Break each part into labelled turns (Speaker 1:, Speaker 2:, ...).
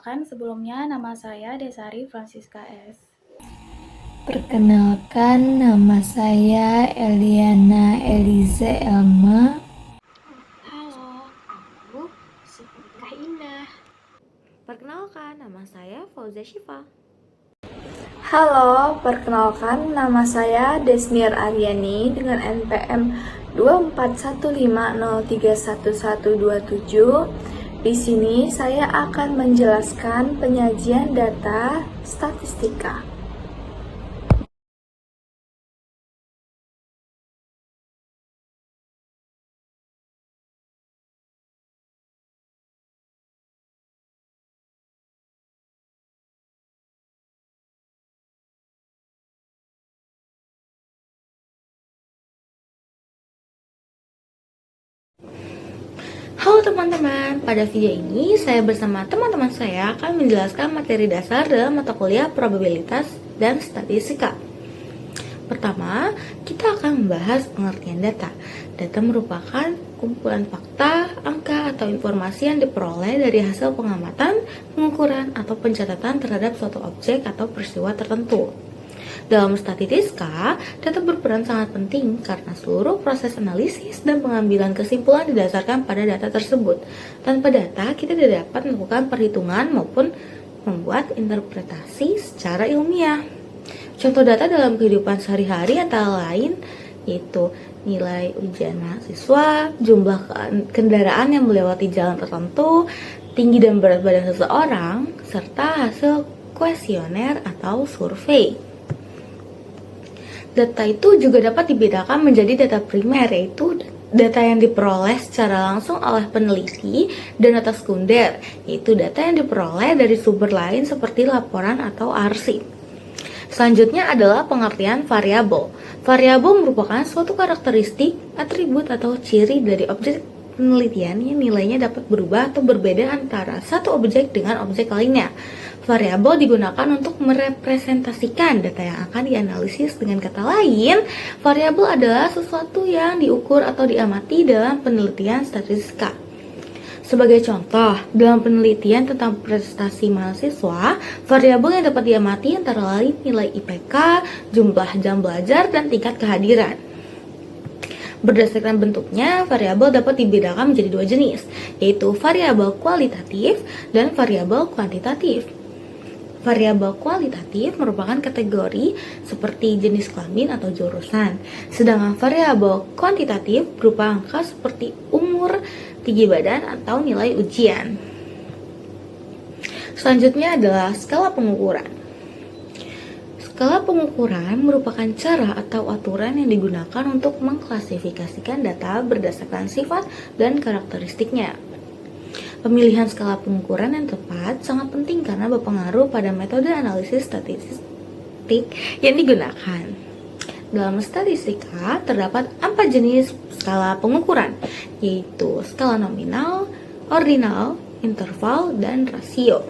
Speaker 1: Perkenalkan, sebelumnya nama saya Desari Francisca S.
Speaker 2: Perkenalkan, nama saya Eliana Eliza Elma.
Speaker 3: Halo, aku Sifikah Indah. Perkenalkan, nama saya Fauza Syifa.
Speaker 4: Halo, perkenalkan nama saya Desniar Aryani dengan NPM 2415031127. Di sini saya akan menjelaskan penyajian data statistika.
Speaker 3: Halo teman-teman, pada video ini saya bersama teman-teman saya akan menjelaskan materi dasar dalam mata kuliah probabilitas dan statistika. Pertama, kita akan membahas pengertian data. Data merupakan kumpulan fakta, angka, atau informasi yang diperoleh dari hasil pengamatan, pengukuran, atau pencatatan terhadap suatu objek atau peristiwa tertentu. Dalam statistika, data berperan sangat penting karena seluruh proses analisis dan pengambilan kesimpulan didasarkan pada data tersebut. Tanpa data, kita tidak dapat melakukan perhitungan maupun membuat interpretasi secara ilmiah. Contoh data dalam kehidupan sehari-hari antara lain yaitu nilai ujian mahasiswa, jumlah kendaraan yang melewati jalan tertentu, tinggi dan berat badan seseorang, serta hasil kuesioner atau survei. Data itu juga dapat dibedakan menjadi data primer, yaitu data yang diperoleh secara langsung oleh peneliti, dan data sekunder, yaitu data yang diperoleh dari sumber lain seperti laporan atau arsip. Selanjutnya adalah pengertian variabel. Variabel merupakan suatu karakteristik, atribut, atau ciri dari objek penelitian yang nilainya dapat berubah atau berbeda antara satu objek dengan objek lainnya. Variabel digunakan untuk merepresentasikan data yang akan dianalisis. Dengan kata lain, variabel adalah sesuatu yang diukur atau diamati dalam penelitian statistika. Sebagai contoh, dalam penelitian tentang prestasi mahasiswa, variabel yang dapat diamati antara lain nilai IPK, jumlah jam belajar, dan tingkat kehadiran. Berdasarkan bentuknya, variabel dapat dibedakan menjadi dua jenis, yaitu variabel kualitatif dan variabel kuantitatif. Variabel kualitatif merupakan kategori seperti jenis kelamin atau jurusan, sedangkan variabel kuantitatif berupa angka seperti umur, tinggi badan, atau nilai ujian. Selanjutnya adalah skala pengukuran. Skala pengukuran merupakan cara atau aturan yang digunakan untuk mengklasifikasikan data berdasarkan sifat dan karakteristiknya. Pemilihan skala pengukuran yang tepat sangat penting karena berpengaruh pada metode analisis statistik yang digunakan. Dalam statistika terdapat 4 jenis skala pengukuran, yaitu skala nominal, ordinal, interval, dan rasio.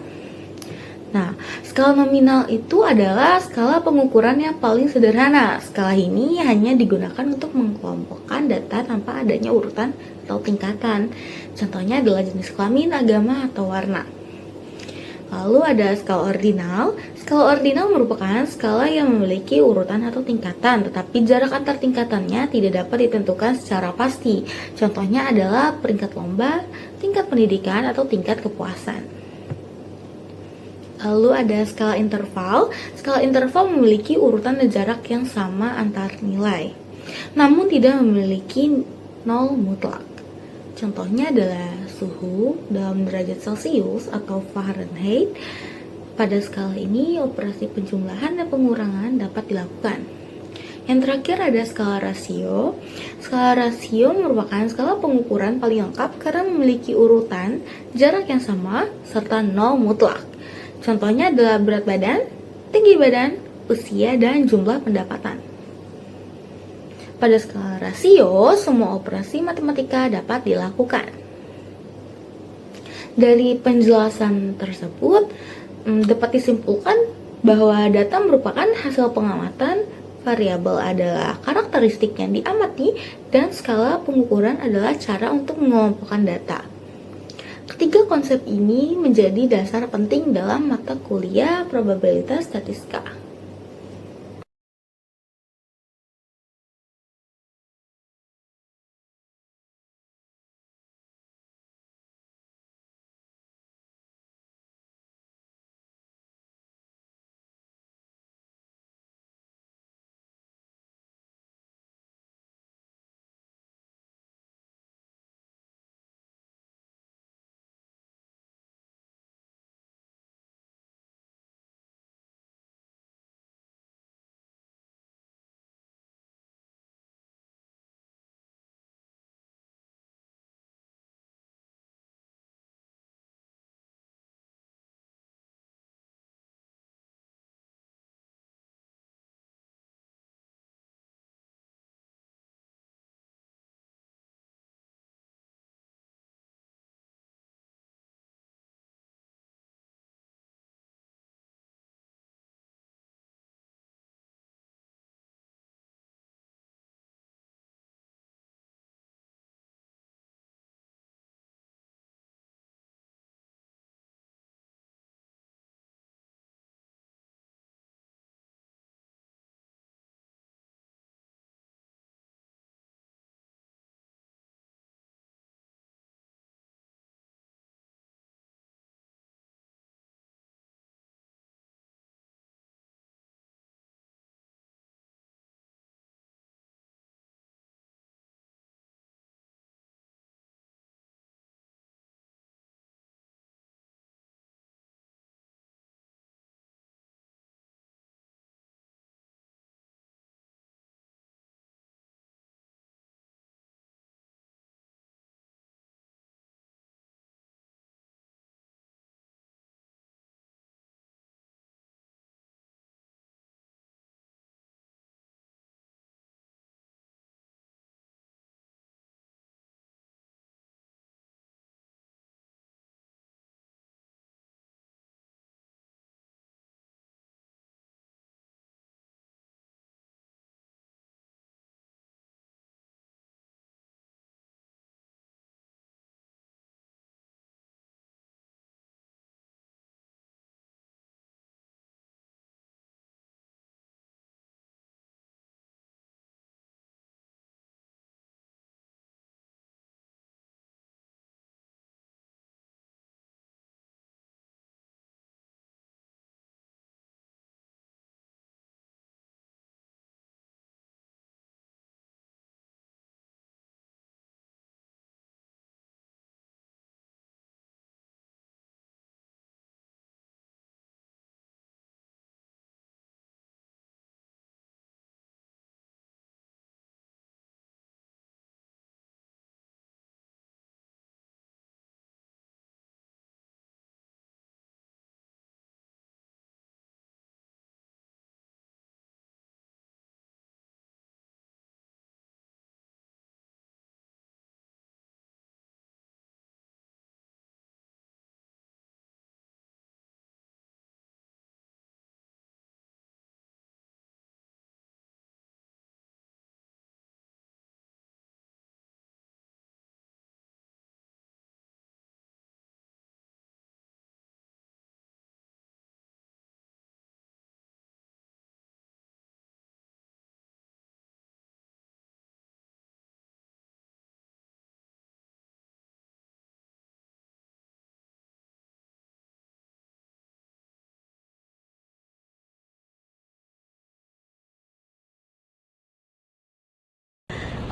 Speaker 3: Nah, skala nominal itu adalah skala pengukuran yang paling sederhana. Skala ini hanya digunakan untuk mengelompokkan data tanpa adanya urutan atau tingkatan. Contohnya adalah jenis kelamin, agama, atau warna. Lalu ada skala ordinal. Skala ordinal merupakan skala yang memiliki urutan atau tingkatan, tetapi jarak antar tingkatannya tidak dapat ditentukan secara pasti. Contohnya adalah peringkat lomba, tingkat pendidikan, atau tingkat kepuasan. Lalu ada skala interval. Skala interval memiliki urutan dan jarak yang sama antar nilai, namun tidak memiliki nol mutlak. Contohnya adalah suhu dalam derajat Celcius atau Fahrenheit. Pada skala ini, operasi penjumlahan dan pengurangan dapat dilakukan. Yang terakhir ada skala rasio. Skala rasio merupakan skala pengukuran paling lengkap karena memiliki urutan, jarak yang sama, serta nol mutlak. Contohnya adalah berat badan, tinggi badan, usia, dan jumlah pendapatan. Pada skala rasio, semua operasi matematika dapat dilakukan. Dari penjelasan tersebut, dapat disimpulkan bahwa data merupakan hasil pengamatan, variabel adalah karakteristik yang diamati, dan skala pengukuran adalah cara untuk mengelompokkan data. Ketiga konsep ini menjadi dasar penting dalam mata kuliah probabilitas statistika.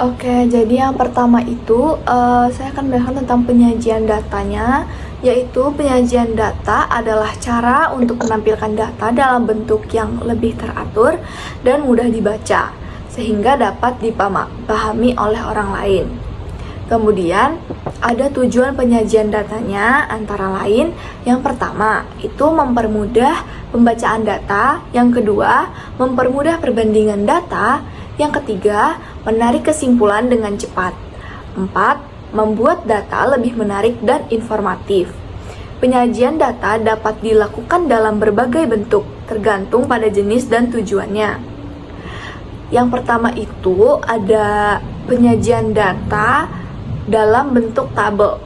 Speaker 4: Oke, jadi yang pertama itu saya akan membahas tentang penyajian datanya, yaitu penyajian data adalah cara untuk menampilkan data dalam bentuk yang lebih teratur dan mudah dibaca, sehingga dapat dipahami oleh orang lain. Kemudian, ada tujuan penyajian datanya antara lain, yang pertama itu mempermudah pembacaan data, yang kedua mempermudah perbandingan data, yang ketiga, menarik kesimpulan dengan cepat. 4. Membuat data lebih menarik dan informatif. Penyajian data dapat dilakukan dalam berbagai bentuk, tergantung pada jenis dan tujuannya. Yang pertama itu ada penyajian data dalam bentuk tabel.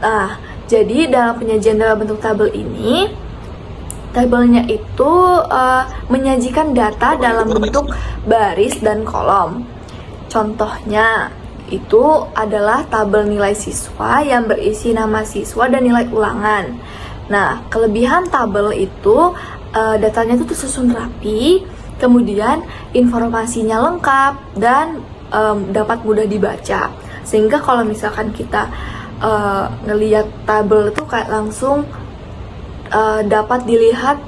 Speaker 4: Nah, Jadi dalam penyajian dalam bentuk tabel ini, tabelnya itu menyajikan data dalam bentuk baris dan kolom. Contohnya itu adalah tabel nilai siswa yang berisi nama siswa dan nilai ulangan. Nah, kelebihan tabel itu datanya itu tersusun rapi, kemudian informasinya lengkap dan dapat mudah dibaca. Sehingga kalau misalkan kita ngelihat tabel itu kayak langsung dapat dilihat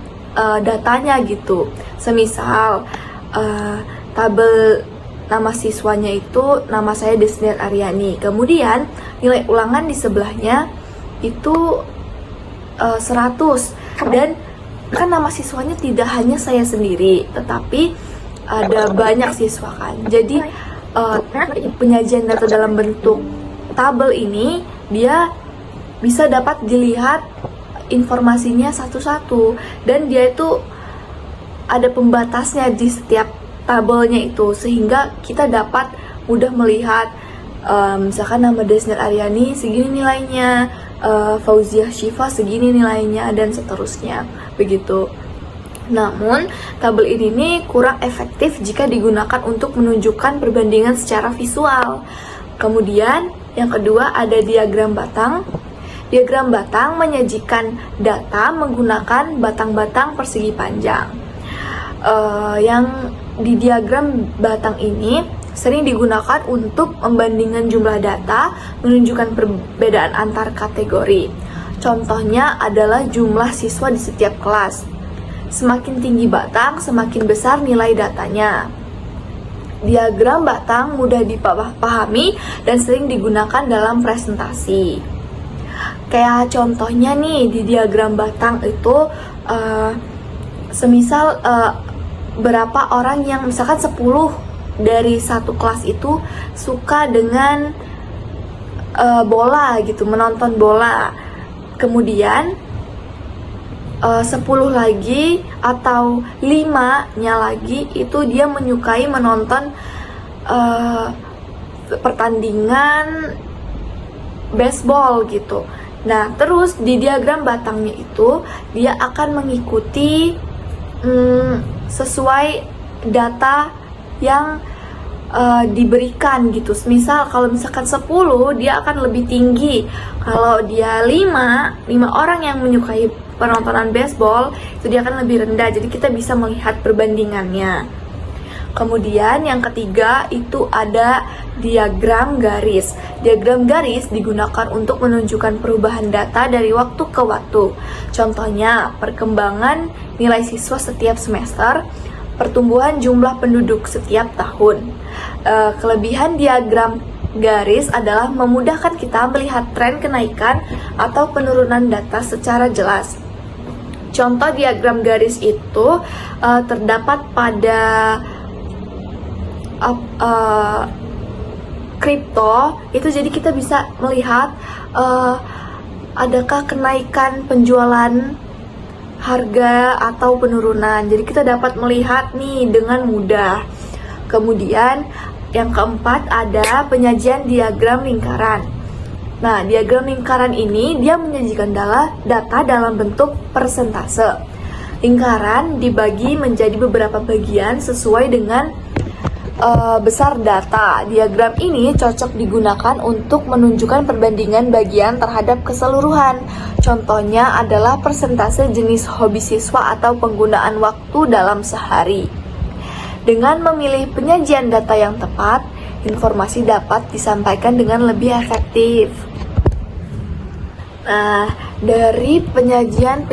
Speaker 4: datanya gitu. Semisal tabel nama siswanya itu nama saya Desniar Aryani, kemudian nilai ulangan di sebelahnya itu 100, dan kan nama siswanya tidak hanya saya sendiri tetapi ada banyak siswa kan. Jadi penyajian data dalam bentuk tabel ini dia bisa dapat dilihat informasinya satu-satu, dan dia itu ada pembatasnya di setiap tabelnya itu, sehingga kita dapat mudah melihat misalkan nama Desniar Aryani segini nilainya, Fauziah Syifa segini nilainya, dan seterusnya begitu. Namun, tabel ini nih kurang efektif jika digunakan untuk menunjukkan perbandingan secara visual. Kemudian, yang kedua ada diagram batang. Diagram batang menyajikan data menggunakan batang-batang persegi panjang. Yang di diagram batang ini sering digunakan untuk membandingkan jumlah data, menunjukkan perbedaan antar kategori. Contohnya adalah jumlah siswa di setiap kelas. Semakin tinggi batang, semakin besar nilai datanya. Diagram batang mudah dipahami dan sering digunakan dalam presentasi. Kayak contohnya nih, di diagram batang itu semisal berapa orang yang misalkan 10 dari satu kelas itu suka dengan bola gitu, menonton bola. Kemudian 10 lagi atau 5-nya lagi itu dia menyukai menonton pertandingan baseball gitu. Nah, terus di diagram batangnya itu dia akan mengikuti sesuai data yang diberikan gitu. Misal kalau misalkan 10 dia akan lebih tinggi. Kalau dia 5 orang yang menyukai penontonan baseball itu dia akan lebih rendah. Jadi kita bisa melihat perbandingannya. Kemudian yang ketiga itu ada diagram garis. Diagram garis digunakan untuk menunjukkan perubahan data dari waktu ke waktu. Contohnya perkembangan nilai siswa setiap semester, pertumbuhan jumlah penduduk setiap tahun. Kelebihan diagram garis adalah memudahkan kita melihat tren kenaikan atau penurunan data secara jelas. Contoh diagram garis itu terdapat pada kripto itu, jadi kita bisa melihat adakah kenaikan penjualan harga atau penurunan. Jadi kita dapat melihat nih dengan mudah. Kemudian yang keempat ada penyajian diagram lingkaran. Nah, diagram lingkaran ini dia menyajikan data dalam bentuk persentase. Lingkaran dibagi menjadi beberapa bagian sesuai dengan besar data. Diagram ini cocok digunakan untuk menunjukkan perbandingan bagian terhadap keseluruhan. Contohnya adalah persentase jenis hobi siswa atau penggunaan waktu dalam sehari. Dengan memilih penyajian data yang tepat, informasi dapat disampaikan dengan lebih efektif. Nah, dari penyajian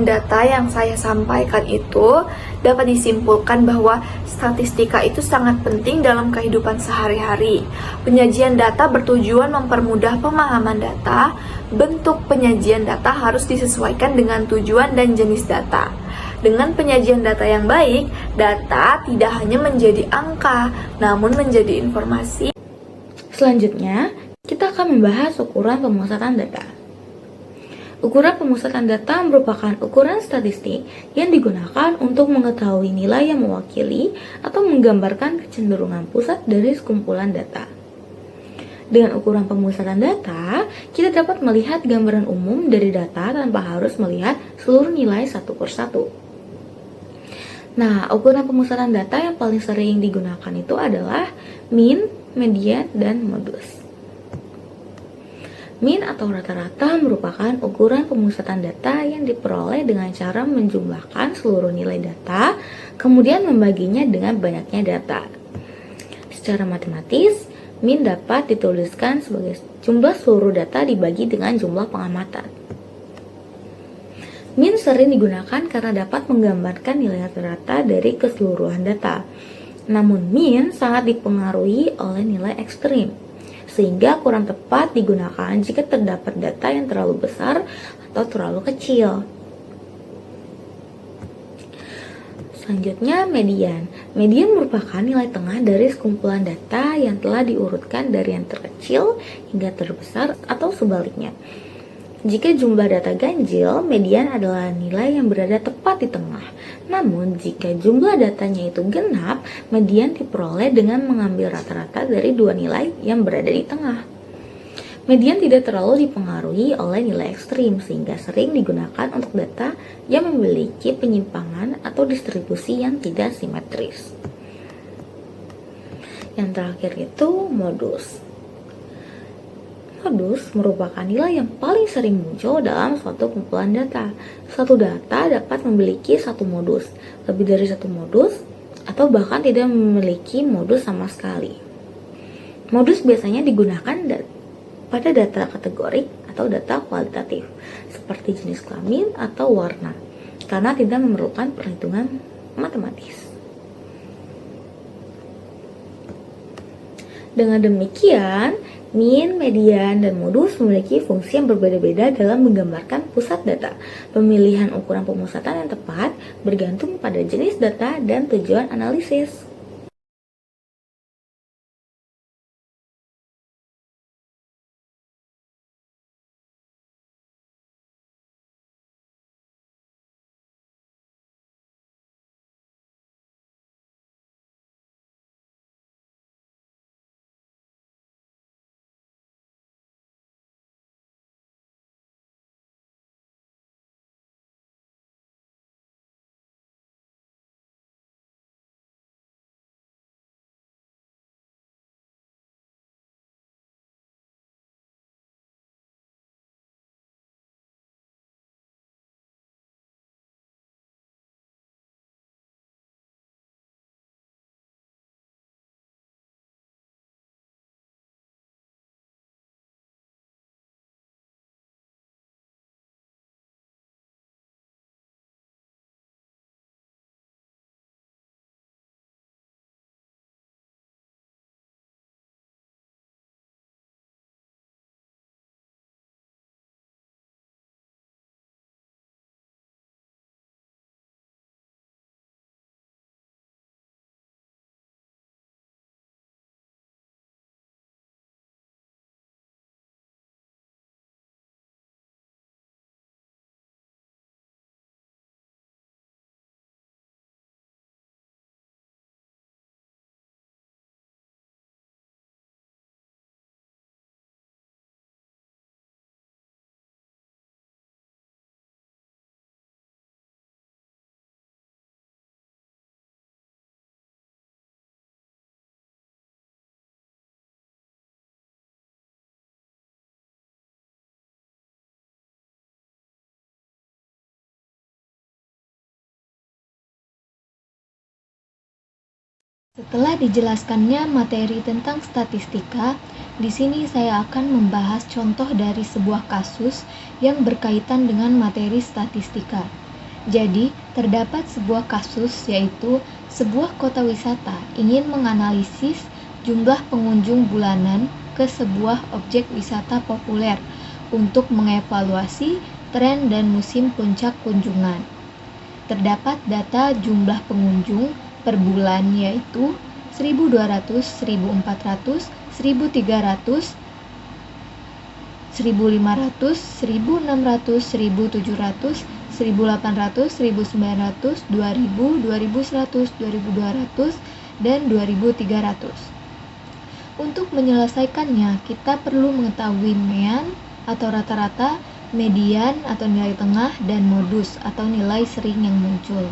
Speaker 4: data yang saya sampaikan itu dapat disimpulkan bahwa statistika itu sangat penting dalam kehidupan sehari-hari. Penyajian data bertujuan mempermudah pemahaman data. Bentuk penyajian data harus disesuaikan dengan tujuan dan jenis data. Dengan penyajian data yang baik, data tidak hanya menjadi angka, namun menjadi informasi.
Speaker 3: Selanjutnya, kita akan membahas ukuran pemusatan data. Ukuran pemusatan data merupakan ukuran statistik yang digunakan untuk mengetahui nilai yang mewakili atau menggambarkan kecenderungan pusat dari sekumpulan data. Dengan ukuran pemusatan data, kita dapat melihat gambaran umum dari data tanpa harus melihat seluruh nilai satu persatu. Nah, ukuran pemusatan data yang paling sering digunakan itu adalah mean, median, dan modus. Mean atau rata-rata merupakan ukuran pemusatan data yang diperoleh dengan cara menjumlahkan seluruh nilai data, kemudian membaginya dengan banyaknya data. Secara matematis, mean dapat dituliskan sebagai jumlah seluruh data dibagi dengan jumlah pengamatan. Mean sering digunakan karena dapat menggambarkan nilai rata-rata dari keseluruhan data. Namun mean sangat dipengaruhi oleh nilai ekstrim, sehingga kurang tepat digunakan jika terdapat data yang terlalu besar atau terlalu kecil. Selanjutnya, median. Median merupakan nilai tengah dari sekumpulan data yang telah diurutkan dari yang terkecil hingga terbesar atau sebaliknya. Jika jumlah data ganjil, median adalah nilai yang berada tepat di tengah. Namun, jika jumlah datanya itu genap, median diperoleh dengan mengambil rata-rata dari dua nilai yang berada di tengah. Median tidak terlalu dipengaruhi oleh nilai ekstrim, sehingga sering digunakan untuk data yang memiliki penyimpangan atau distribusi yang tidak simetris. Yang terakhir itu modus. Modus merupakan nilai yang paling sering muncul dalam suatu kumpulan data. Suatu data dapat memiliki satu modus, lebih dari satu modus, atau bahkan tidak memiliki modus sama sekali. Modus biasanya digunakan pada data kategorik atau data kualitatif, seperti jenis kelamin atau warna, karena tidak memerlukan perhitungan matematis. Dengan demikian, mean, median, dan modus memiliki fungsi yang berbeda-beda dalam menggambarkan pusat data. Pemilihan ukuran pemusatan yang tepat bergantung pada jenis data dan tujuan analisis.
Speaker 2: Setelah dijelaskannya materi tentang statistika, di sini saya akan membahas contoh dari sebuah kasus yang berkaitan dengan materi statistika. Jadi, terdapat sebuah kasus yaitu sebuah kota wisata ingin menganalisis jumlah pengunjung bulanan ke sebuah objek wisata populer untuk mengevaluasi tren dan musim puncak kunjungan. Terdapat data jumlah pengunjung per bulan yaitu 1.200, 1.400, 1.300, 1.500, 1.600, 1.700, 1.800, 1.900, 2.000, 2.100, 2.200, dan 2.300. Untuk menyelesaikannya, kita perlu mengetahui mean atau rata-rata, median atau nilai tengah, dan modus atau nilai sering yang muncul.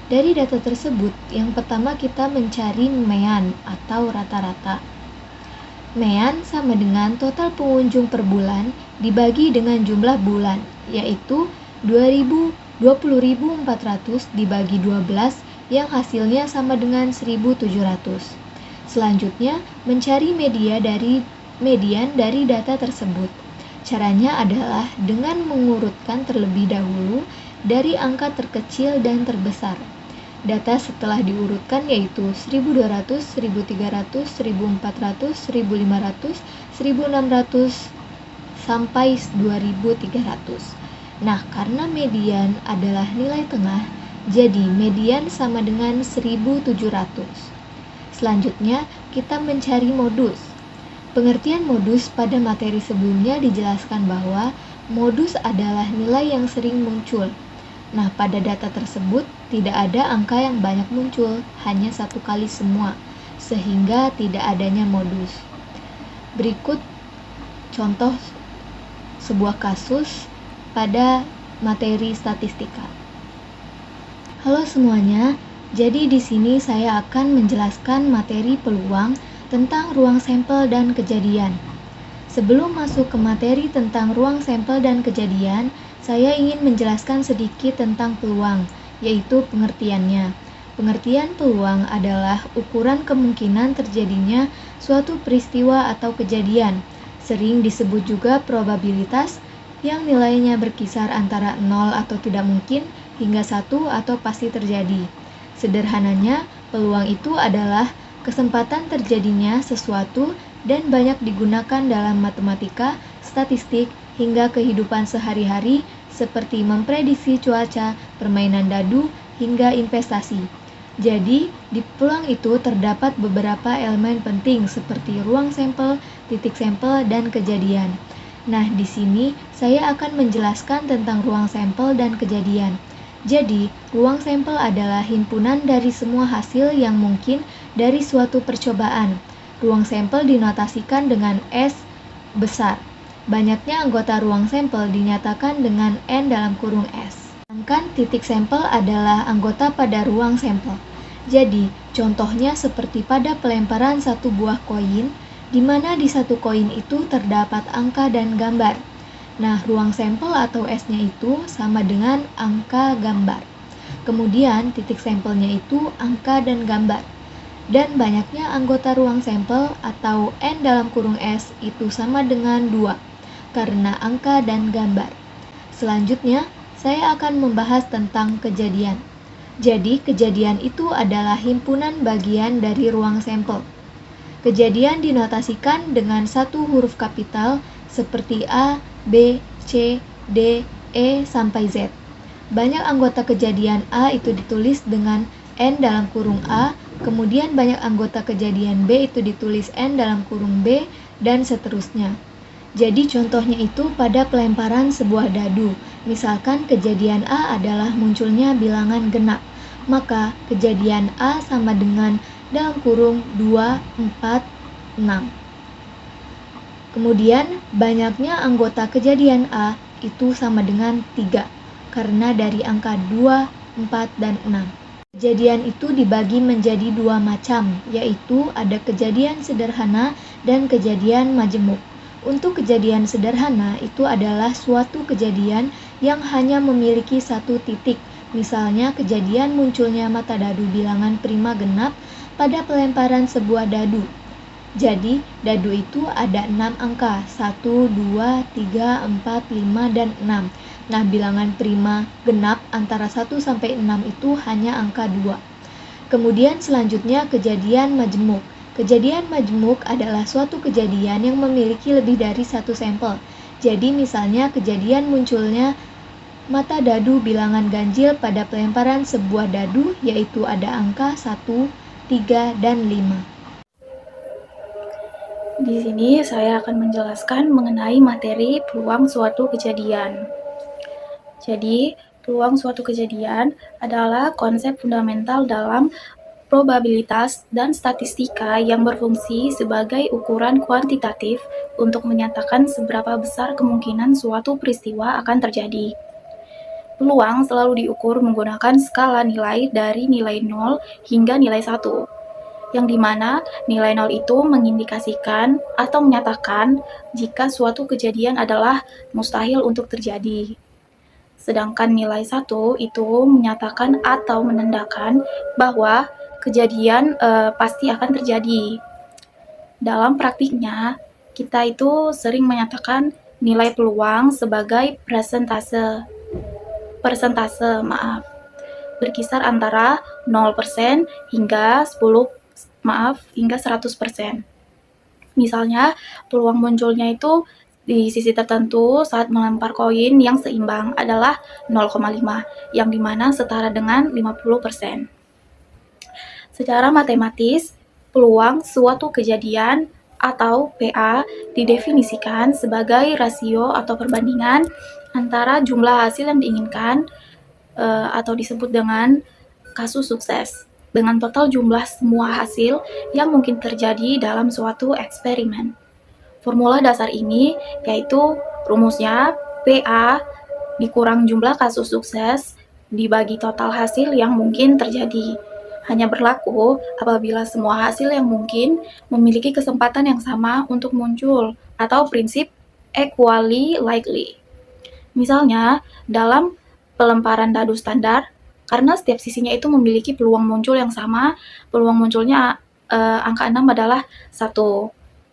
Speaker 2: Dari data tersebut, yang pertama kita mencari mean atau rata-rata. Mean sama dengan total pengunjung per bulan dibagi dengan jumlah bulan, yaitu 20.400 dibagi 12 yang hasilnya sama dengan 1.700. Selanjutnya, mencari median dari data tersebut. Caranya adalah dengan mengurutkan terlebih dahulu dari angka terkecil dan terbesar. Data setelah diurutkan yaitu 1.200, 1.300, 1.400, 1.500, 1.600, sampai 2.300. Nah, karena median adalah nilai tengah, jadi median sama dengan 1.700. Selanjutnya, kita mencari modus. Pengertian modus pada materi sebelumnya dijelaskan bahwa modus adalah nilai yang sering muncul. Nah, pada data tersebut tidak ada angka yang banyak muncul, hanya satu kali semua, sehingga tidak adanya modus. Berikut contoh sebuah kasus pada materi statistika. Halo semuanya, jadi di sini saya akan menjelaskan materi peluang tentang ruang sampel dan kejadian. Sebelum masuk ke materi tentang ruang sampel dan kejadian, saya ingin menjelaskan sedikit tentang peluang, yaitu pengertiannya. Pengertian peluang adalah ukuran kemungkinan terjadinya suatu peristiwa atau kejadian. Sering disebut juga probabilitas, yang nilainya berkisar antara 0 atau tidak mungkin hingga 1 atau pasti terjadi. Sederhananya, peluang itu adalah kesempatan terjadinya sesuatu dan banyak digunakan dalam matematika, statistik, hingga kehidupan sehari-hari seperti memprediksi cuaca, permainan dadu, hingga investasi. Jadi, di peluang itu terdapat beberapa elemen penting seperti ruang sampel, titik sampel, dan kejadian. Nah, di sini saya akan menjelaskan tentang ruang sampel dan kejadian. Jadi, ruang sampel adalah himpunan dari semua hasil yang mungkin dari suatu percobaan. Ruang sampel dinotasikan dengan S besar. Banyaknya anggota ruang sampel dinyatakan dengan N dalam kurung S. Sedangkan titik sampel adalah anggota pada ruang sampel. Jadi, contohnya seperti pada pelemparan satu buah koin, di mana di satu koin itu terdapat angka dan gambar. Nah, ruang sampel atau S-nya itu sama dengan angka gambar. Kemudian, titik sampelnya itu angka dan gambar. Dan banyaknya anggota ruang sampel atau N dalam kurung S itu sama dengan 2, karena angka dan gambar. Selanjutnya, saya akan membahas tentang kejadian. Jadi, kejadian itu adalah himpunan bagian dari ruang sampel. Kejadian dinotasikan dengan satu huruf kapital seperti A, B, C, D, E, sampai Z. Banyak anggota kejadian A itu ditulis dengan N dalam kurung A, kemudian banyak anggota kejadian B itu ditulis N dalam kurung B, dan seterusnya. Jadi contohnya itu pada pelemparan sebuah dadu. Misalkan kejadian A adalah munculnya bilangan genap, maka kejadian A sama dengan dalam kurung 2, 4, 6. Kemudian, banyaknya anggota kejadian A itu sama dengan 3, karena dari angka 2, 4, dan 6. Kejadian itu dibagi menjadi 2 macam, yaitu ada kejadian sederhana dan kejadian majemuk. Untuk kejadian sederhana, itu adalah suatu kejadian yang hanya memiliki satu titik. Misalnya, kejadian munculnya mata dadu bilangan prima genap pada pelemparan sebuah dadu. Jadi, dadu itu ada 6 angka, 1, 2, 3, 4, 5, dan 6. Nah, bilangan prima genap antara 1 sampai 6 itu hanya angka 2. Kemudian selanjutnya kejadian majemuk. Kejadian majemuk adalah suatu kejadian yang memiliki lebih dari satu sampel. Jadi, misalnya kejadian munculnya mata dadu bilangan ganjil pada pelemparan sebuah dadu, yaitu ada angka 1, 3, dan 5.
Speaker 1: Di sini saya akan menjelaskan mengenai materi peluang suatu kejadian. Jadi, peluang suatu kejadian adalah konsep fundamental dalam probabilitas, dan statistika yang berfungsi sebagai ukuran kuantitatif untuk menyatakan seberapa besar kemungkinan suatu peristiwa akan terjadi. Peluang selalu diukur menggunakan skala nilai dari nilai 0 hingga nilai 1, yang dimana nilai 0 itu mengindikasikan atau menyatakan jika suatu kejadian adalah mustahil untuk terjadi. Sedangkan nilai 1 itu menyatakan atau menandakan bahwa kejadian pasti akan terjadi. Dalam praktiknya, kita itu sering menyatakan nilai peluang sebagai persentase, berkisar antara 0% hingga 100%. Misalnya, peluang munculnya itu di sisi tertentu saat melempar koin yang seimbang adalah 0,5, yang dimana setara dengan 50%. Secara matematis, peluang suatu kejadian atau PA didefinisikan sebagai rasio atau perbandingan antara jumlah hasil yang diinginkan atau disebut dengan kasus sukses dengan total jumlah semua hasil yang mungkin terjadi dalam suatu eksperimen. Formula dasar ini yaitu rumusnya PA dikurang jumlah kasus sukses dibagi total hasil yang mungkin terjadi. Hanya berlaku apabila semua hasil yang mungkin memiliki kesempatan yang sama untuk muncul atau prinsip equally likely. Misalnya, dalam pelemparan dadu standar, karena setiap sisinya itu memiliki peluang muncul yang sama, peluang munculnya angka 6 adalah 1,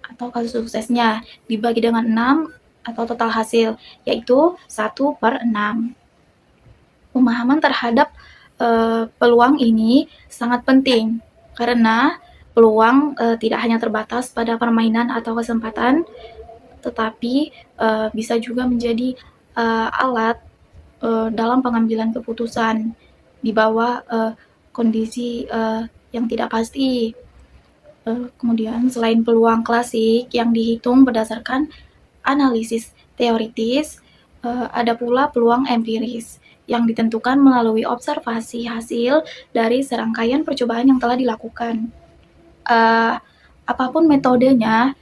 Speaker 1: atau kasus suksesnya dibagi dengan 6 atau total hasil, yaitu 1/6. Pemahaman terhadap peluang ini sangat penting, karena peluang tidak hanya terbatas pada permainan atau kesempatan, tetapi bisa juga menjadi alat dalam pengambilan keputusan di bawah kondisi yang tidak pasti. Kemudian selain peluang klasik yang dihitung berdasarkan analisis teoritis, ada pula peluang empiris yang ditentukan melalui observasi hasil dari serangkaian percobaan yang telah dilakukan. Apapun metodenya,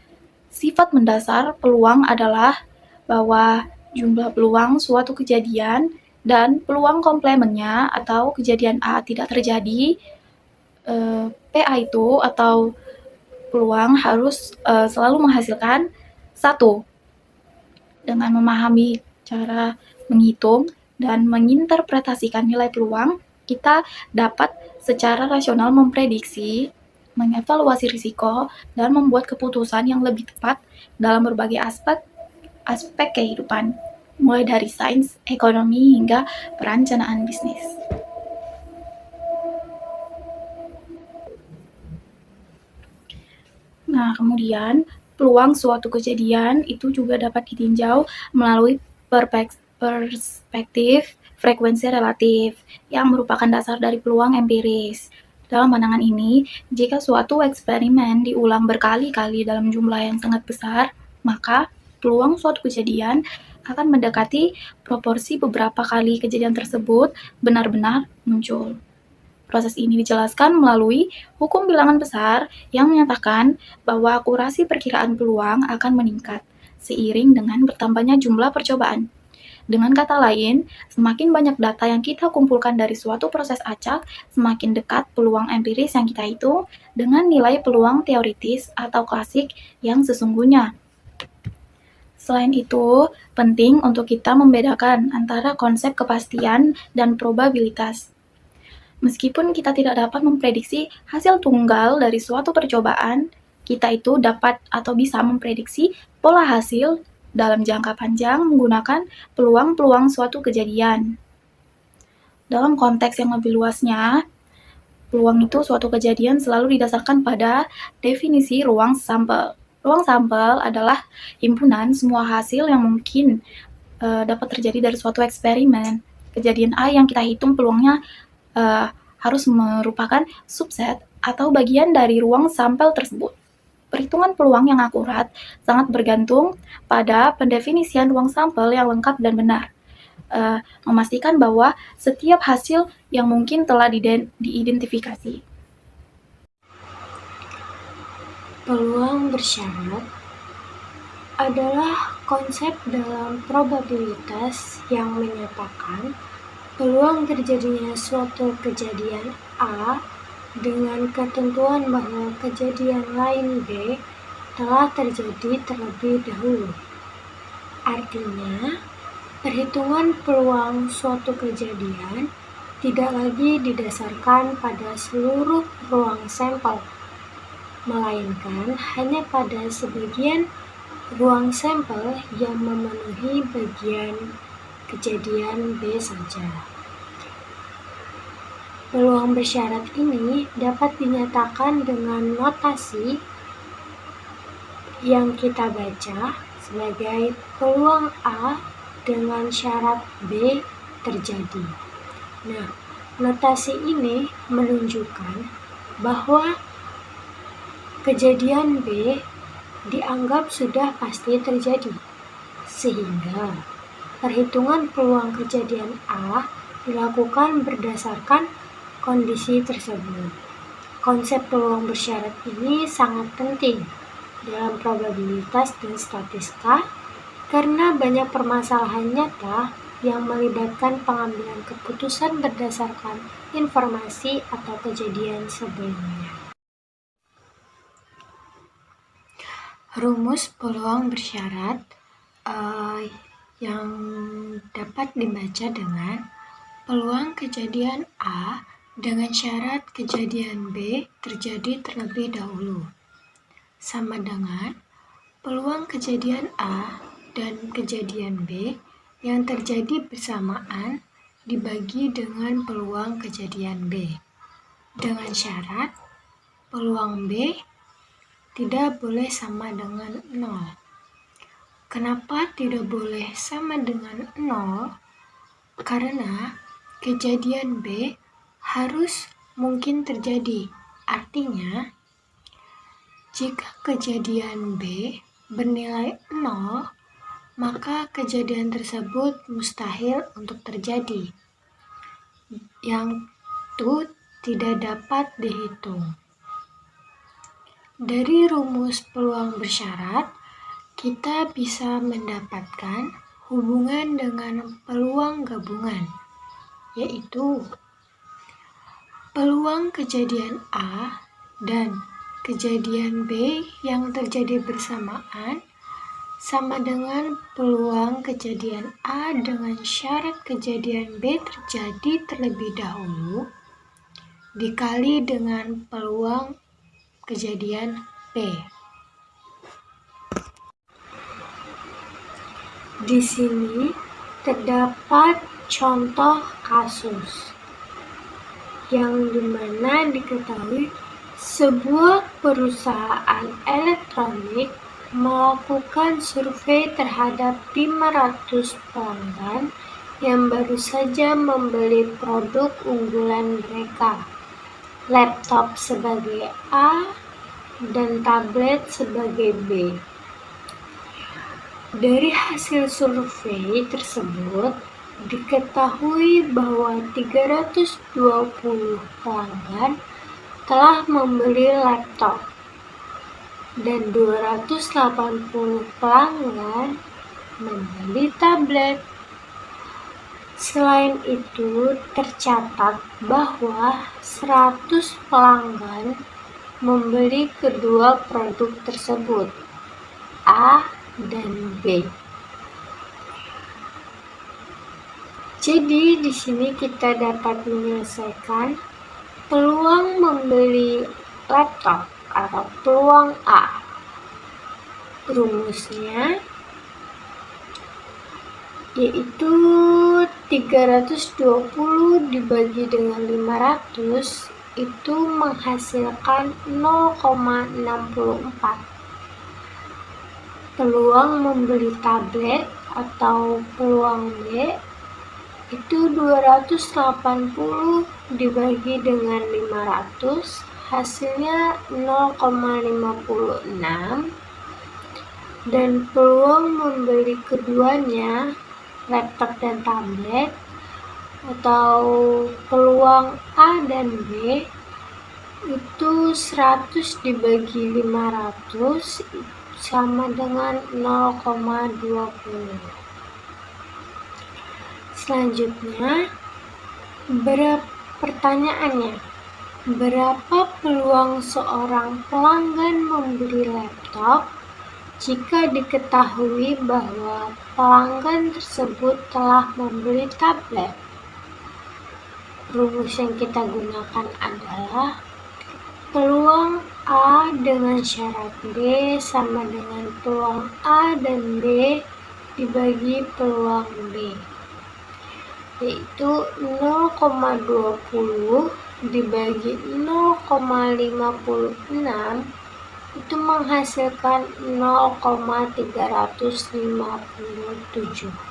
Speaker 1: sifat mendasar peluang adalah bahwa jumlah peluang suatu kejadian dan peluang komplemennya atau kejadian A tidak terjadi, PA itu atau peluang harus selalu menghasilkan 1. Dengan memahami cara menghitung dan menginterpretasikan nilai peluang, kita dapat secara rasional memprediksi, mengevaluasi risiko, dan membuat keputusan yang lebih tepat dalam berbagai aspek kehidupan, mulai dari sains, ekonomi, hingga perencanaan bisnis. Nah, kemudian peluang suatu kejadian itu juga dapat ditinjau melalui perspektif frekuensi relatif yang merupakan dasar dari peluang empiris. Dalam pandangan ini, jika suatu eksperimen diulang berkali-kali dalam jumlah yang sangat besar, maka peluang suatu kejadian akan mendekati proporsi beberapa kali kejadian tersebut benar-benar muncul. Proses ini dijelaskan melalui hukum bilangan besar yang menyatakan bahwa akurasi perkiraan peluang akan meningkat seiring dengan bertambahnya jumlah percobaan. Dengan kata lain, semakin banyak data yang kita kumpulkan dari suatu proses acak, semakin dekat peluang empiris yang kita hitung dengan nilai peluang teoritis atau klasik yang sesungguhnya. Selain itu, penting untuk kita membedakan antara konsep kepastian dan probabilitas. Meskipun kita tidak dapat memprediksi hasil tunggal dari suatu percobaan, kita itu dapat atau bisa memprediksi pola hasil dalam jangka panjang menggunakan peluang-peluang suatu kejadian. Dalam konteks yang lebih luasnya, peluang itu suatu kejadian selalu didasarkan pada definisi ruang sampel. Ruang sampel adalah himpunan semua hasil yang mungkin dapat terjadi dari suatu eksperimen. Kejadian A yang kita hitung peluangnya harus merupakan subset atau bagian dari ruang sampel tersebut. Perhitungan peluang yang akurat sangat bergantung pada pendefinisian ruang sampel yang lengkap dan benar. Memastikan bahwa setiap hasil yang mungkin telah diidentifikasi.
Speaker 5: Peluang bersyarat adalah konsep dalam probabilitas yang menyatakan peluang terjadinya suatu kejadian A dengan ketentuan bahwa kejadian lain B telah terjadi terlebih dahulu. Artinya, perhitungan peluang suatu kejadian tidak lagi didasarkan pada seluruh ruang sampel, melainkan hanya pada sebagian ruang sampel yang memenuhi bagian kejadian B saja. Peluang bersyarat ini dapat dinyatakan dengan notasi yang kita baca sebagai peluang A dengan syarat B terjadi. Nah, notasi ini menunjukkan bahwa kejadian B dianggap sudah pasti terjadi, sehingga perhitungan peluang kejadian A dilakukan berdasarkan kondisi tersebut. Konsep peluang bersyarat ini sangat penting dalam probabilitas dan statistika karena banyak permasalahan nyata yang melibatkan pengambilan keputusan berdasarkan informasi atau kejadian sebelumnya. Rumus peluang bersyarat yang dapat dibaca dengan peluang kejadian A dengan syarat kejadian B terjadi terlebih dahulu sama dengan peluang kejadian A dan kejadian B yang terjadi bersamaan dibagi dengan peluang kejadian B dengan syarat peluang B tidak boleh sama dengan 0. Kenapa tidak boleh sama dengan 0? Karena kejadian B harus mungkin terjadi. Artinya, jika kejadian B bernilai 0, maka kejadian tersebut mustahil untuk terjadi. Yang itu tidak dapat dihitung. Dari rumus peluang bersyarat, kita bisa mendapatkan hubungan dengan peluang gabungan, yaitu peluang kejadian A dan kejadian B yang terjadi bersamaan sama dengan peluang kejadian A dengan syarat kejadian B terjadi terlebih dahulu dikali dengan peluang kejadian B. Di sini terdapat contoh kasus yang dimana diketahui sebuah perusahaan elektronik melakukan survei terhadap 500 pelanggan yang baru saja membeli produk unggulan mereka. Laptop sebagai A dan tablet sebagai B. Dari hasil survei tersebut diketahui bahwa 320 pelanggan telah membeli laptop dan 280 pelanggan membeli tablet. Selain itu, tercatat bahwa 100 pelanggan membeli kedua produk tersebut, A dan B. Jadi, di sini kita dapat menyelesaikan peluang membeli laptop atau peluang A. Rumusnya yaitu 320 dibagi dengan 500 itu menghasilkan 0,64. Peluang membeli tablet atau peluang B itu 280 dibagi dengan 500 hasilnya 0,56 dan peluang membeli keduanya laptop dan tablet atau peluang A dan B itu 100 dibagi 500 sama dengan 0,20. Selanjutnya, pertanyaannya, berapa peluang seorang pelanggan membeli laptop jika diketahui bahwa pelanggan tersebut telah membeli tablet? Rumus yang kita gunakan adalah peluang A dengan syarat B sama dengan peluang A dan B dibagi peluang B, yaitu 0,20 dibagi 0,56 itu menghasilkan 0,357.